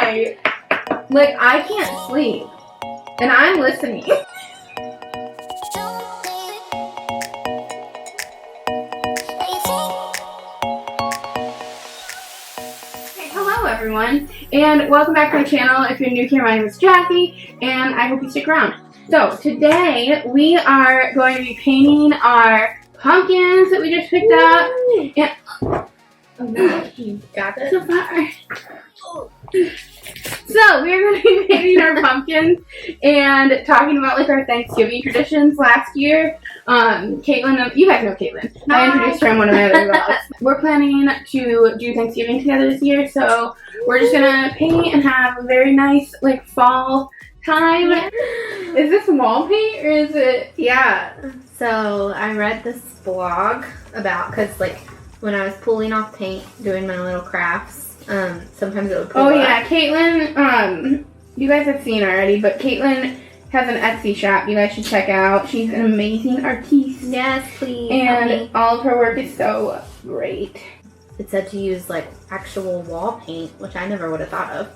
night. Like, I can't sleep. And I'm listening. Hello everyone, and welcome back to my channel. If you're new here, my name is Jazzy, and I hope you stick around. So, today we are going to be painting our pumpkins that we just picked up. And, oh no, you got this so far. So, we are going to be painting our pumpkins and talking about like our Thanksgiving traditions last year. Katelyn, you guys know Katelyn. I introduced her in one of my other vlogs. We're planning to do Thanksgiving together this year, so we're just gonna paint and have a very nice like fall time. Yeah. Is this wall paint or is it? Yeah. So I read this blog about, because like when I was pulling off paint, doing my little crafts, sometimes it would pull up. Yeah, Katelyn, you guys have seen already, but Katelyn has an Etsy shop you guys should check out. She's an amazing artiste. Yes, please. And all of her work is so great. It said to use like actual wall paint, which I never would have thought of.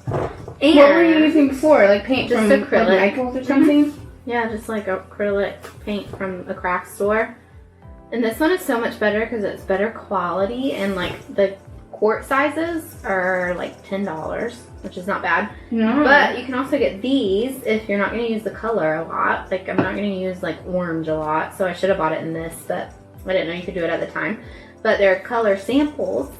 And what were you using before? Like paint just from acrylic. Like Michael's or something? Yeah, just like acrylic paint from a craft store. And this one is so much better because it's better quality, and like the quart sizes are like $10, which is not bad. No. But you can also get these if you're not going to use the color a lot. Like I'm not going to use like orange a lot, so I should have bought it in this, but I didn't know you could do it at the time. But they're color samples.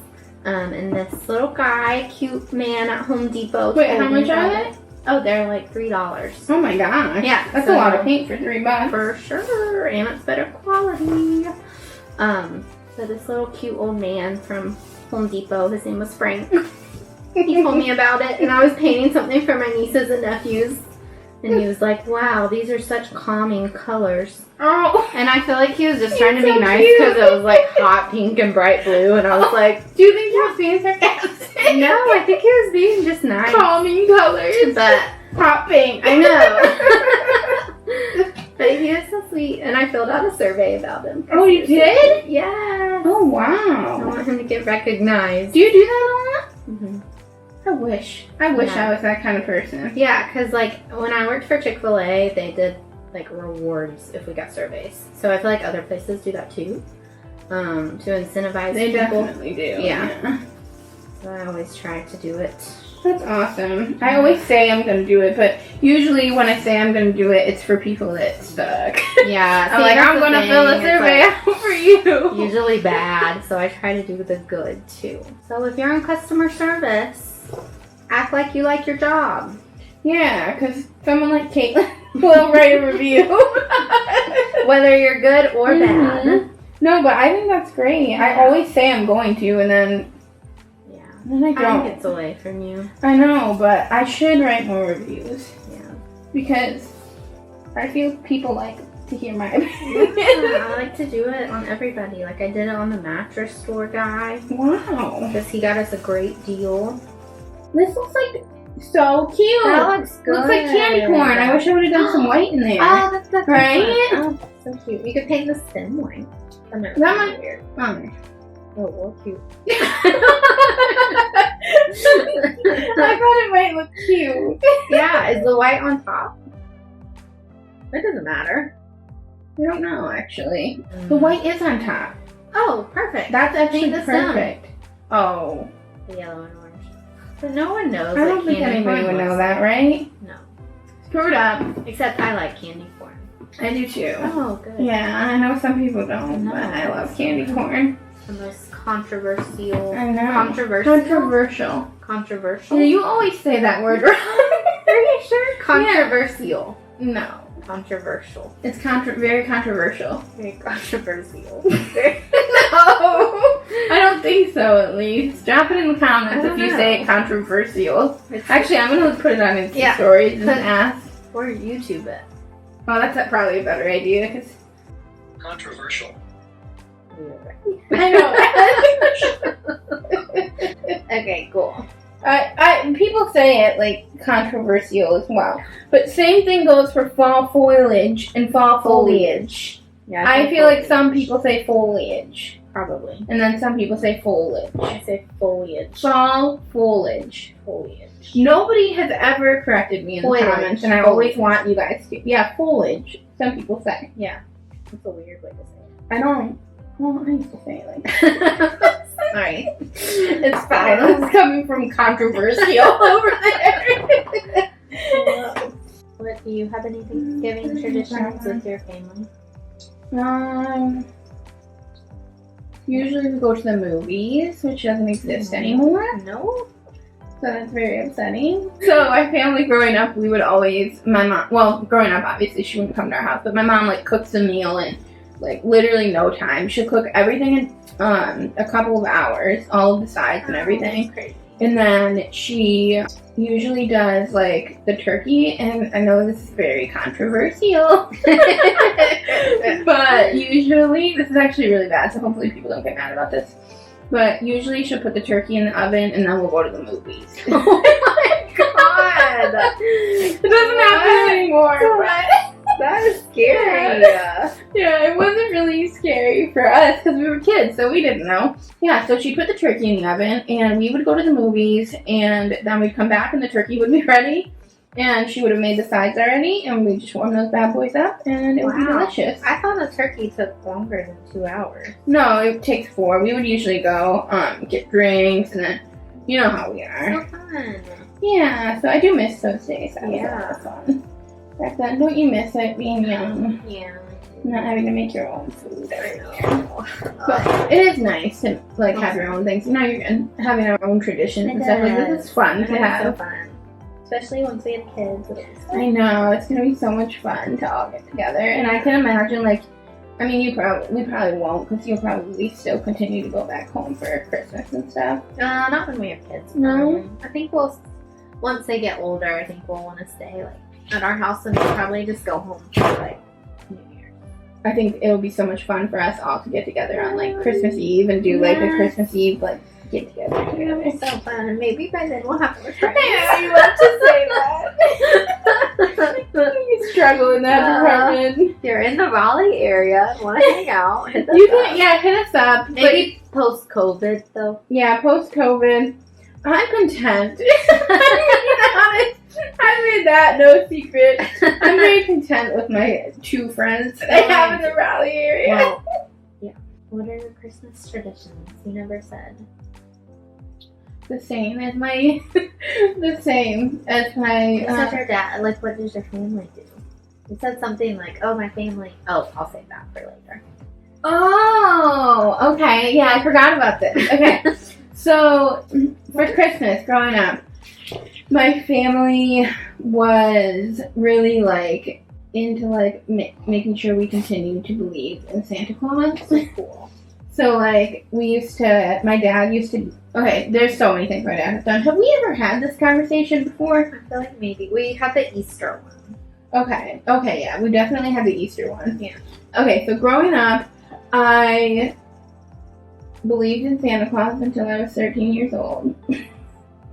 And this little guy, cute man at Home Depot. Wait, how much are they? Oh, they're like $3. Oh my gosh. Yeah. That's a lot of paint for $3. For sure. And it's better quality. So this little cute old man from Home Depot, his name was Frank. He told me about it, and I was painting something for my nieces and nephews. And he was like, wow, these are such calming colors. Oh. And I feel like he was just trying to be nice because it was like hot pink and bright blue. And I was like, do you think he was being sarcastic? No, I think he was being just nice. Calming colors. But hot pink. I know. But he was so sweet. And I filled out a survey about him. Oh, you did? Yeah. Oh, I wow. want him to get recognized. Do you do that a lot? Mm-hmm. I wish I was that kind of person. Yeah, because like when I worked for Chick-fil-A, they did like rewards if we got surveys. So I feel like other places do that too, to incentivize they people. Definitely do. Yeah. So I always try to do it. That's awesome. I always say I'm going to do it, but usually when I say I'm going to do it, it's for people that suck. Yeah. I'm like, I'm going to fill a survey out for you. Usually bad, so I try to do the good too. So if you're in customer service, act like you like your job. Yeah, because someone like Katelyn will write a review. Whether you're good or bad. No, but I think that's great. Yeah. I always say I'm going to, and then I don't. Time gets away from you. I know, but I should write more reviews. Yeah. Because I feel people like to hear my opinion. Yeah, I like to do it on everybody. Like I did it on the mattress store guy. Wow. Because he got us a great deal. This looks like so cute. That looks good. Looks like candy corn. I wish I would have done some white in there. Oh, that's right? Oh, that's so cute. You could paint the stem white. That might be weird. Oh, well, cute. I thought it might look cute. Yeah, is the white on top? That doesn't matter. I don't know, actually. The white is on top. Oh, perfect. That's actually the perfect. Oh. The yellow and orange. But no one knows. I don't think anybody would know that, right? No. Screw it up. Except I like candy corn. I do too. Oh, good. Yeah, I know some people don't, but I love candy corn. The most controversial. I know. Controversial. Yeah, you always say that word wrong. Are you sure? Controversial. Yeah. No. Controversial. It's very controversial. Very controversial. No. I don't think so, at least. Drop it in the comments if you say controversial. Actually, I'm going to put it on Insta stories and ask. Or YouTube it. Oh, that's probably a better idea, because... Controversial. I know. Okay, cool. People say it like controversial as well, but same thing goes for fall foliage and fall foliage. Yeah, I feel like some people say foliage. Probably. And then some people say foliage. I say foliage. Fall foliage. Foliage. Nobody has ever corrected me in the Foliage. comments, and I always want you guys to. Yeah, foliage. Some people say. Yeah. That's a weird way to say it. I don't. Well, I used to say it like that. Sorry. It's fine. It's coming from controversial over there. What, do you have any Thanksgiving traditions with your family? Usually we go to the movies, which doesn't exist anymore. No. So that's very upsetting. So our family growing up, we would always, my mom, well, growing up obviously she wouldn't come to our house, but my mom like cooks a meal in like literally no time. She'll cook everything in a couple of hours, all of the sides and everything. That's crazy. And then she usually does like the turkey, and I know this is very controversial, but usually, this is actually really bad, so hopefully people don't get mad about this. But usually she'll put the turkey in the oven and then we'll go to the movies. Oh my god! It doesn't happen anymore, but that is scary. yeah, it wasn't really scary for us because we were kids, so we didn't know. Yeah, so she'd put the turkey in the oven and we would go to the movies, and then we'd come back and the turkey would be ready. And she would have made the sides already, and we just warm those bad boys up, and it would be delicious. I thought a turkey took longer than 2 hours. No, it takes 4. We would usually go get drinks, and then you know how we are. So fun. Yeah, so I do miss those days. That was a Yeah. lot of fun. Back then, don't you miss it being young? Yeah. Not having to make your own food every year. know. But it is nice to like have your own things. You know, you're having our own traditions and stuff like this. Is fun to have. So fun. Especially once we have kids. I know, it's gonna be so much fun to all get together, and I can imagine like, I mean, we probably won't, because you'll probably still continue to go back home for Christmas and stuff. Not when we have kids. No? I think once they get older, I think we'll want to stay like at our house, and we'll probably just go home for like New Year's. I think it'll be so much fun for us all to get together on like Christmas Eve and do like a Christmas Eve like get together. It'll be so fun, and maybe by then we'll have more friends. Yeah, you love to say that. You struggle in that department. If you're in the Raleigh area and want to hang out, hit us You up. can, yeah, hit us up. Maybe post-COVID, though. But, yeah, post-COVID, I'm content. I made that no secret. I'm very content with my 2 friends that I have in the Raleigh area. Well, yeah. What are your Christmas traditions? You never said. The same as my, You said your dad. Like, what does your family do? You said something like, "Oh, my family." Oh, I'll save that for later. Oh, okay. Yeah, I forgot about this. Okay. So, for Christmas, growing up, my family was really, like, into, like, making sure we continued to believe in Santa Claus. Cool. So, like, my dad used to, okay, there's so many things my dad has done. Have we ever had this conversation before? I feel like maybe we have the Easter one. Okay, yeah, we definitely have the Easter one. Yeah. Okay, so growing up, I believed in Santa Claus until I was 13 years old.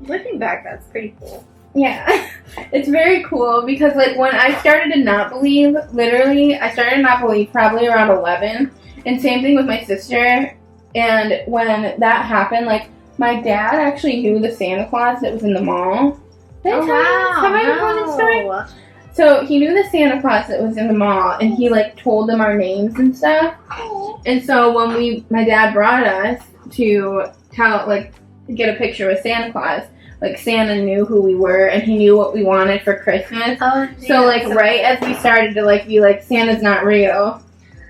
Looking back, that's pretty cool. Yeah, it's very cool because, like, when I started to not believe, literally, I started to not believe probably around 11. And same thing with my sister. And when that happened, like, my dad actually knew the Santa Claus that was in the mall. Did I tell you this? Have I ever told this story? So he knew the Santa Claus that was in the mall, and he, like, told them our names and stuff. And so when my dad brought us to get a picture with Santa Claus, like, Santa knew who we were, and he knew what we wanted for Christmas. Oh, So, like, right as we started to, like, be like, Santa's not real,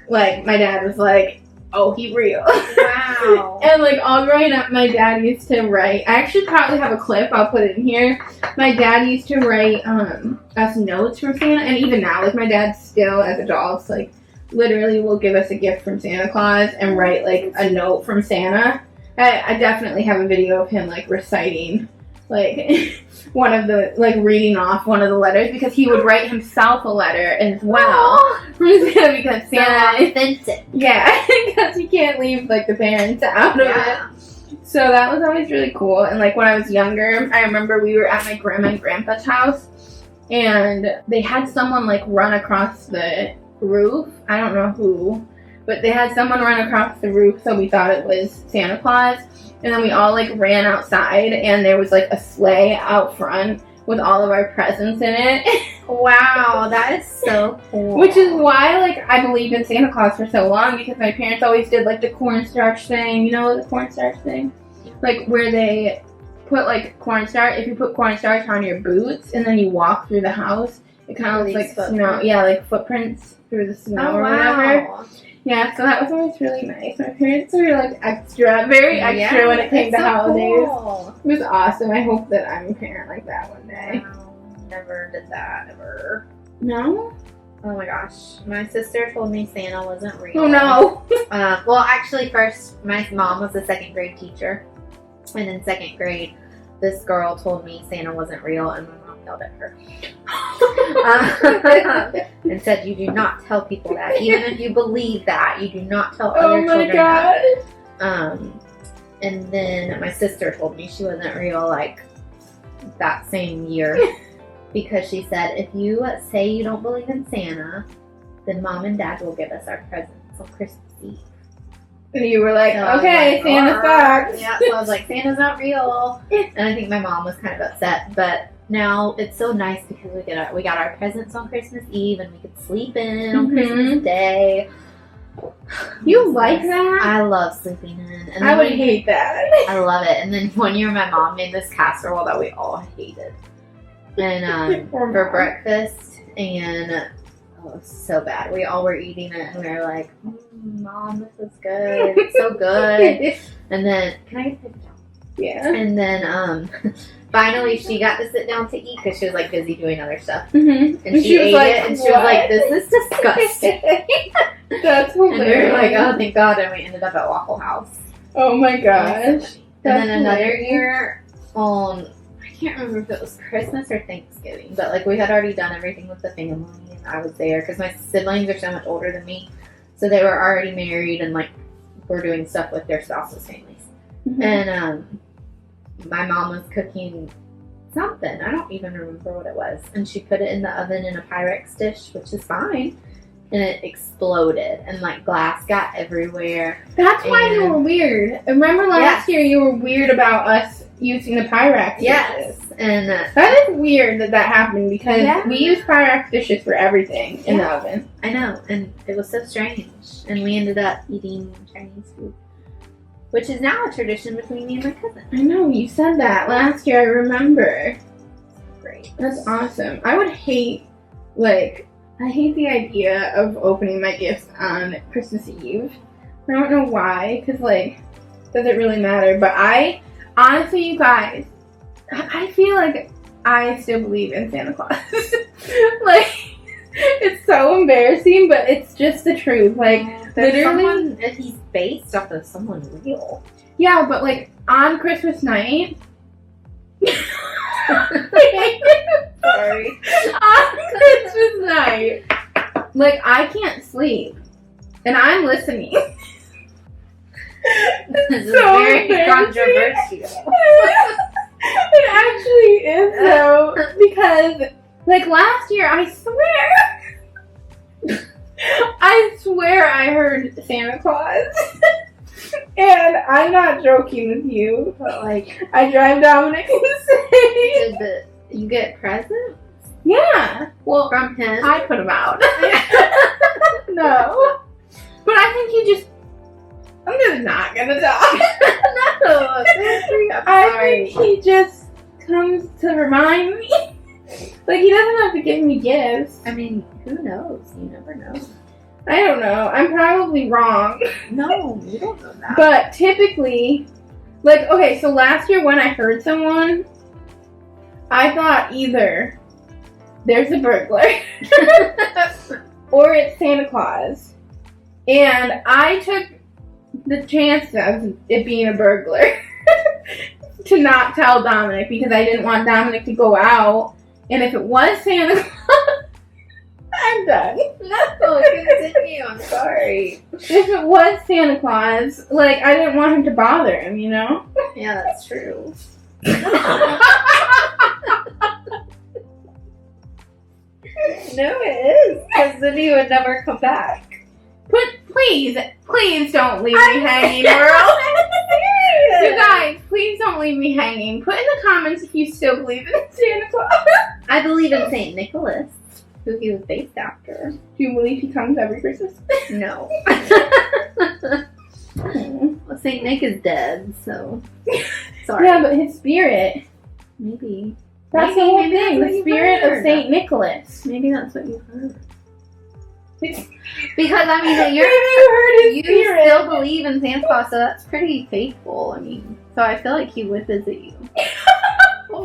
like, my dad was like, oh, he real. Wow. And, like, all growing up, my dad used to write, I actually probably have a clip, I'll put it in here. My dad used to write us notes from Santa, and even now, like, my dad still, as adults, like, literally will give us a gift from Santa Claus and write, like, a note from Santa. I definitely have a video of him, like, reciting, like, one of the, like, reading off one of the letters, because he would write himself a letter as well from Santa, because Santa, authentic. yeah, because you can't leave, like, the parents out of it. So that was always really cool. And, like, when I was younger, I remember we were at my grandma and grandpa's house, and they had someone, like, run across the roof. I don't know who, but they had someone run across the roof, so we thought it was Santa Claus. And then we all like ran outside, and there was like a sleigh out front with all of our presents in it. Wow, that is so cool. Which is why like I believed in Santa Claus for so long, because my parents always did like the cornstarch thing. You know the cornstarch thing? Like where they put like cornstarch. If you put cornstarch on your boots and then you walk through the house, it kind of looks like snow. Yeah, like footprints through the snow or whatever. Yeah, so that was always really nice. My parents were like very extra when it came to holidays. Cool. It was awesome. I hope that I'm a parent like that one day. Never did that, ever. No? Oh my gosh. My sister told me Santa wasn't real. Oh no. Well, actually, first, my mom was a 2nd grade teacher. And in 2nd grade, this girl told me Santa wasn't real, and my mom yelled at her. And said, you do not tell people that. Even if you believe that, you do not tell other children that. And then my sister told me she wasn't real, like, that same year. Because she said, if you say you don't believe in Santa, then Mom and Dad will give us our presents on Christmas Eve. And you were like, So okay, Santa sucks. Yeah, so I was like, Santa's not real. And I think my mom was kind of upset, but now it's so nice because we got our presents on Christmas Eve, and we could sleep in on Christmas Day. You like that? I love sleeping in. And I would hate that. I love it. And then one year my mom made this casserole that we all hated. And for breakfast, and oh, it was so bad. We all were eating it, and we were like, Mom, this is good. It's so good. And then, can I get the picture? Yeah. And then, finally, she got to sit down to eat because she was like busy doing other stuff. Mm-hmm. And she ate it, and she was like, "This is disgusting." That's hilarious. And we were like, "Oh, thank God!" And we ended up at Waffle House. Oh my gosh. And then another year on, I can't remember if it was Christmas or Thanksgiving, but like we had already done everything with the family, and I was there because my siblings are so much older than me, so they were already married and like were doing stuff with their spouses' families. Mm-hmm. And my mom was cooking something. I don't even remember what it was. And she put it in the oven in a Pyrex dish, which is fine. And it exploded. And like glass got everywhere. That's why you were weird. Remember last year you were weird about us using the Pyrex dishes? Yes. And that is weird that happened because we use Pyrex dishes for everything in the oven. I know. And it was so strange. And we ended up eating Chinese food, which is now a tradition between me and my cousin. I know, you said that last year, I remember. Great. That's awesome. I would hate, I hate the idea of opening my gifts on Christmas Eve. I don't know why, because, does it really matter? But honestly, you guys, I feel like I still believe in Santa Claus. It's so embarrassing, but it's just the truth. Literally, if he's based off of someone real. Yeah, but on Christmas night. Sorry. On Christmas night, I can't sleep, and I'm listening. This is so very controversial. It actually is though, because last year, I swear I heard Santa Claus. And I'm not joking with you, but I drive Dominic insane. Did you get presents? Yeah. Well, From him? I put him out. No. But I think I'm just not gonna talk. No. I think he just comes to remind me. He doesn't have to give me gifts. I mean, who knows? You never know. I don't know. I'm probably wrong. No, you don't know that. But typically, okay, so last year when I heard someone, I thought either there's a burglar or it's Santa Claus. And I took the chance of it being a burglar to not tell Dominic because I didn't want Dominic to go out. And if it was Santa Claus, I'm done. No, continue. I'm sorry. If it was Santa Claus, I didn't want him to bother him, you know? Yeah, that's true. No, it is. Because then he would never come back. Please, please don't leave me hanging, world. You guys, please don't leave me hanging. Put in the comments if you still believe in Santa Claus. I believe in St. Nicholas, who he was based after. Do you believe he comes every Christmas? No. Well, St. Nick is dead, so sorry. Yeah, but his spirit. Maybe. That's the whole thing. that's what The you spirit heard. of St. Nicholas. Maybe that's what you heard. Maybe Because I mean, you heard his you spirit. still believe in Santa Claus, so that's pretty faithful. I mean, so I feel like he would visit you. Well,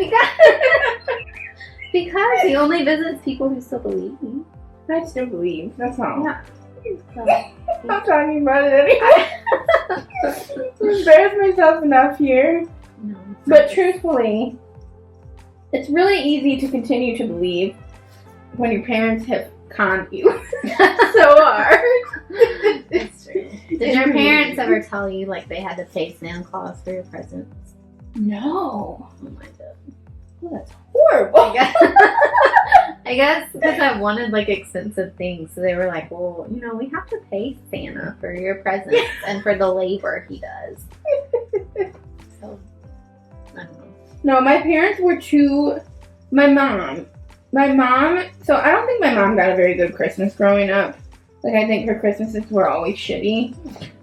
because he only visits people who still believe. I still believe. That's all. Yeah. So, I'm talking about it anyway. Embarrass myself enough here. no, But truthfully, it's really easy to continue to believe when your parents have conned you so hard. that's true. Did your parents ever tell you like they had to pay Santa Claus for your presents? No. Oh my god. Oh, that's horrible. I guess because I wanted like expensive things, so they were like, well, you know, we have to pay Santa for your presents and for the labor he does. So, I don't know. No, my parents were too. My mom. So I don't think my mom got a very good Christmas growing up. Like, I think her Christmases were always shitty.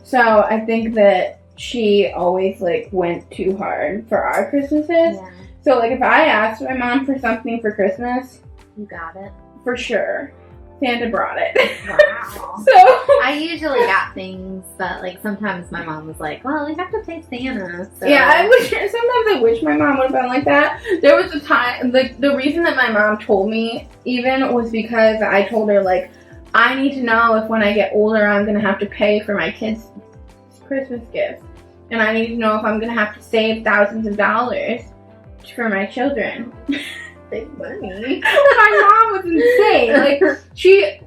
So I think that she always like went too hard for our Christmases. Yeah, So like if I asked my mom for something for Christmas, you got it. for sure, Santa brought it. Wow. So I usually got things, but like sometimes my mom was like, well, we have to pay Santa. So. yeah, sometimes I wish my mom would have been like that. There was a time, like the reason that my mom told me even was because I told her like, I need to know if when I get older I'm gonna have to pay for my kids' Christmas gifts, and I need to know if I'm gonna have to save thousands of dollars for my children. Big money. My mom was insane. Like she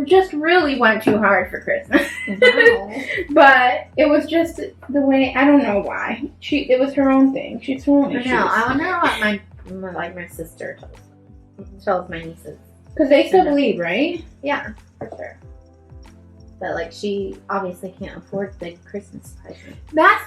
just really went too hard for Christmas. Wow. But it was just the way. I don't know why. It was her own thing. She's her own I issues. know. I wonder what my sister tells my nieces. Because they still believe, right? Yeah, for sure. But like she obviously can't afford big Christmas presents. That's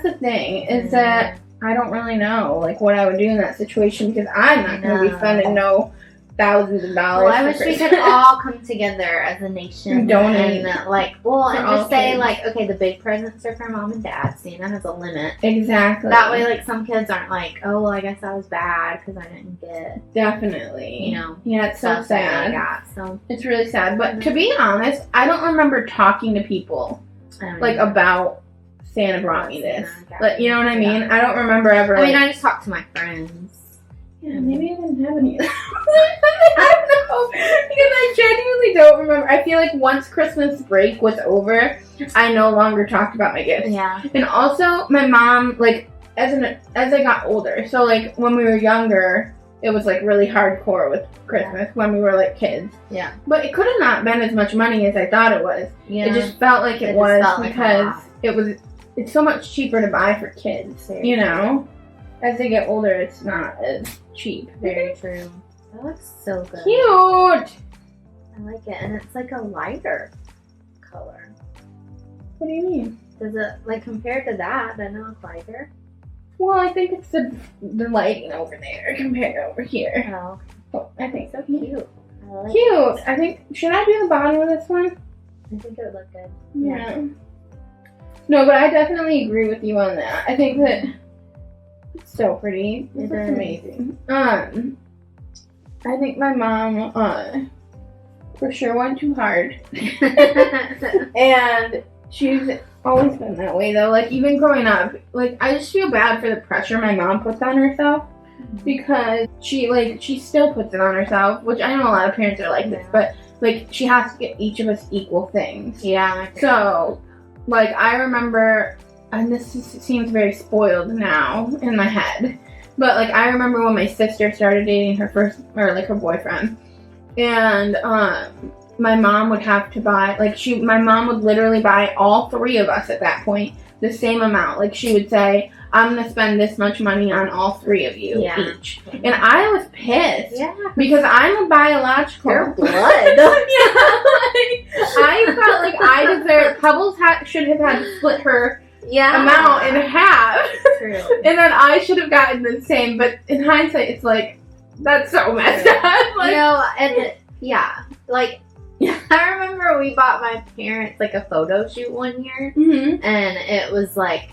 the thing. Is that I don't really know like what I would do in that situation because I'm not going to be spending no thousands of dollars. Well, I for wish we Christmas. could all come together as a nation And donate. and like, well, For and all just say kids. like, okay, the big presents are for mom and dad. Santa has a limit. Exactly. That way, like some kids aren't like, oh, well, I guess I was bad because I didn't get, Definitely. you know, Yeah, it's so stuff that I sad. got. So It's really sad. But to be honest, I don't remember talking to people I don't like know. about Santa brought me this. Santa got Like, you know what I me. mean? I don't remember ever. I mean, like, I just talk to my friends. yeah, maybe I didn't have any. I don't know because I genuinely don't remember. I feel like once Christmas break was over, I no longer talked about my gifts. Yeah. And also, my mom, like, as I got older, so like when we were younger, it was like really hardcore with Christmas when we were like kids. Yeah. But it could have not been as much money as I thought it was. Yeah. It just felt like It it just was felt like a because lot. it's so much cheaper to buy for kids, Very you know? As they get older, it's not as cheap. Very true. That looks so good. Cute! I like it. And it's like a lighter color. What do you mean? Does it, like, compared to that, doesn't it look lighter? Well, I think it's the lighting over there compared to over here. Oh, Oh, I think so. cute. I like Cute! it. I think, should I do the bottom of this one? I think it would look good. Yeah. No, but I definitely agree with you on that. I think that it's so pretty. This It looks is. amazing. I think my mom, for sure went too hard. And she's always been that way though. Like even growing up, like I just feel bad for the pressure my mom puts on herself because she still puts it on herself, which I know a lot of parents are like this, but like she has to get each of us equal things. Yeah. So, like I remember, and seems very spoiled now in my head, but like I remember when my sister started dating her first, or like her boyfriend, and my mom would have to buy, like, my mom would literally buy all 3 of us at that point the same amount. Like, she would say, I'm going to spend this much money on all 3 of you each. And I was pissed. Yeah. Because I'm a biological. Your blood. I felt like I deserved, Pebbles should have had to split her amount in half. True. And then I should have gotten the same. But in hindsight, it's like, that's so messed up. Like, I remember we bought my parents like a photo shoot one year, and it was like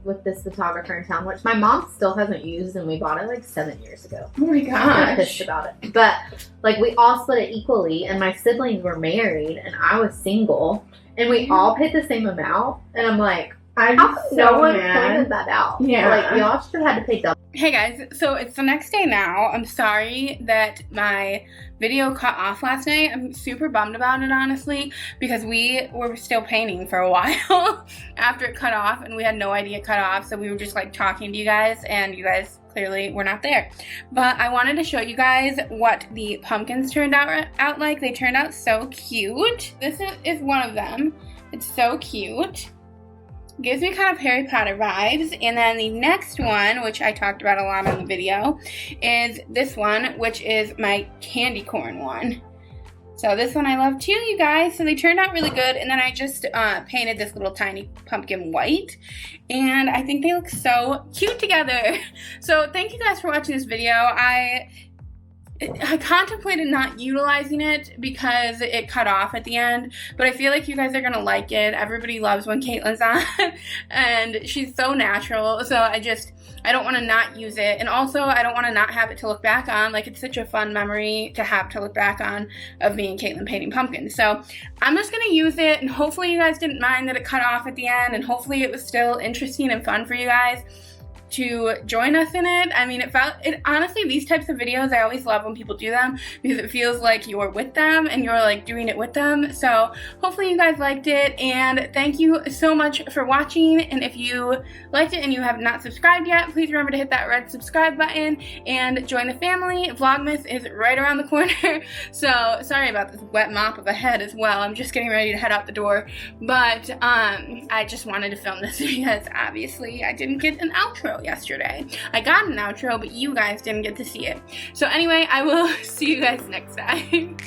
with this photographer in town, which my mom still hasn't used, and we bought it like 7 years ago. Oh my gosh. I'm pissed about it. But like we all split it equally, and my siblings were married, and I was single, and we all paid the same amount, and I'm like, how come no one pointed that out? Yeah. Like, y'all should have had to pay double. Hey guys, so it's the next day now. I'm sorry that my video cut off last night. I'm super bummed about it, honestly, because we were still painting for a while after it cut off, and we had no idea it cut off, so we were just like talking to you guys, and you guys clearly were not there. But I wanted to show you guys what the pumpkins turned out like. They turned out so cute. This is one of them. It's so cute. Gives me kind of Harry Potter vibes. And then the next one, which I talked about a lot in the video, is this one, which is my candy corn one. So this one I love too, you guys. So they turned out really good. And then I just painted this little tiny pumpkin white. And I think they look so cute together. So thank you guys for watching this video. I contemplated not utilizing it because it cut off at the end, but I feel like you guys are gonna like it. Everybody loves when Katelyn's on, and she's so natural, so I don't want to not use it, and also I don't want to not have it to look back on. Like, it's such a fun memory to have to look back on of me and Katelyn painting pumpkins. So I'm just gonna use it, and hopefully you guys didn't mind that it cut off at the end, and hopefully it was still interesting and fun for you guys to join us in it. I mean, honestly, these types of videos, I always love when people do them because it feels like you're with them and you're like doing it with them. So hopefully you guys liked it, and thank you so much for watching. And if you liked it and you have not subscribed yet, please remember to hit that red subscribe button and join the family. Vlogmas is right around the corner. So sorry about this wet mop of a head as well. I'm just getting ready to head out the door, but I just wanted to film this because obviously I didn't get an outro yesterday. I got an outro, but you guys didn't get to see it. So anyway, I will see you guys next time.